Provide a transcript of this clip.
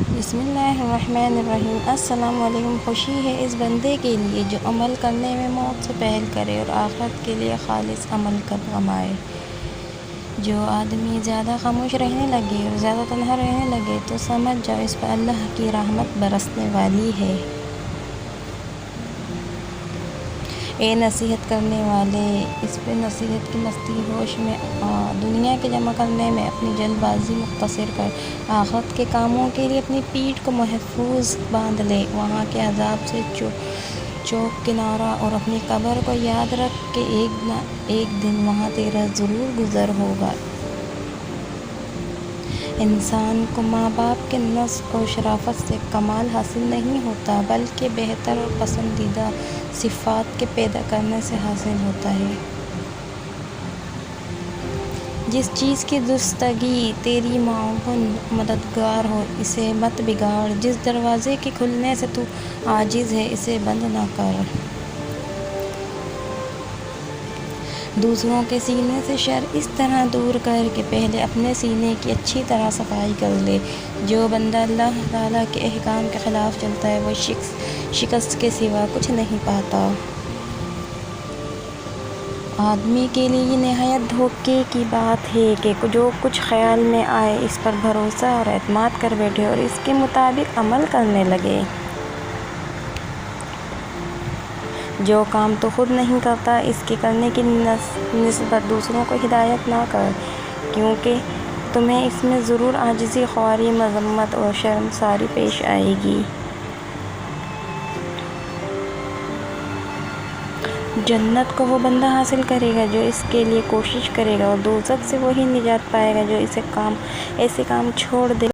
بسم اللہ الرحمن الرحیم۔ السلام علیکم۔ خوشی ہے اس بندے کے لیے جو عمل کرنے میں موت سے پہل کرے اور آخرت کے لیے خالص عمل کمائے۔ جو آدمی زیادہ خاموش رہنے لگے اور زیادہ تنہا رہنے لگے تو سمجھ جاؤ اس پر اللہ کی رحمت برسنے والی ہے۔ اے نصیحت کرنے والے، اس پہ نصیحت کی مستی ہوش میں آ، دنیا کے جمع کرنے میں اپنی جلد بازی مختصر کر، آخرت کے کاموں کے لیے اپنی پیٹھ کو محفوظ باندھ لے، وہاں کے عذاب سے چوک کنارہ، اور اپنی قبر کو یاد رکھ کہ ایک نہ ایک دن وہاں تیرا ضرور گزر ہوگا۔ انسان کو ماں باپ کے نصب اور شرافت سے کمال حاصل نہیں ہوتا بلکہ بہتر اور پسندیدہ صفات کے پیدا کرنے سے حاصل ہوتا ہے۔ جس چیز کی درستگی تیری معاون مددگار ہو اسے مت بگاڑ، جس دروازے کے کھلنے سے تو عاجز ہے اسے بند نہ کر۔ دوسروں کے سینے سے شر اس طرح دور کر کہ پہلے اپنے سینے کی اچھی طرح صفائی کر لے۔ جو بندہ اللہ تعالیٰ کے احکام کے خلاف چلتا ہے وہ شکست کے سوا کچھ نہیں پاتا۔ آدمی کے لیے یہ نہایت دھوکے کی بات ہے کہ جو کچھ خیال میں آئے اس پر بھروسہ اور اعتماد کر بیٹھے اور اس کے مطابق عمل کرنے لگے۔ جو کام تو خود نہیں کرتا اس کے کرنے کی نسبت دوسروں کو ہدایت نہ کر، کیونکہ تمہیں اس میں ضرور عاجزی، خواری، مذمت اور شرمساری پیش آئے گی۔ جنت کو وہ بندہ حاصل کرے گا جو اس کے لیے کوشش کرے گا، اور دوزخ سے وہی نجات پائے گا جو ایسے کام چھوڑ دے۔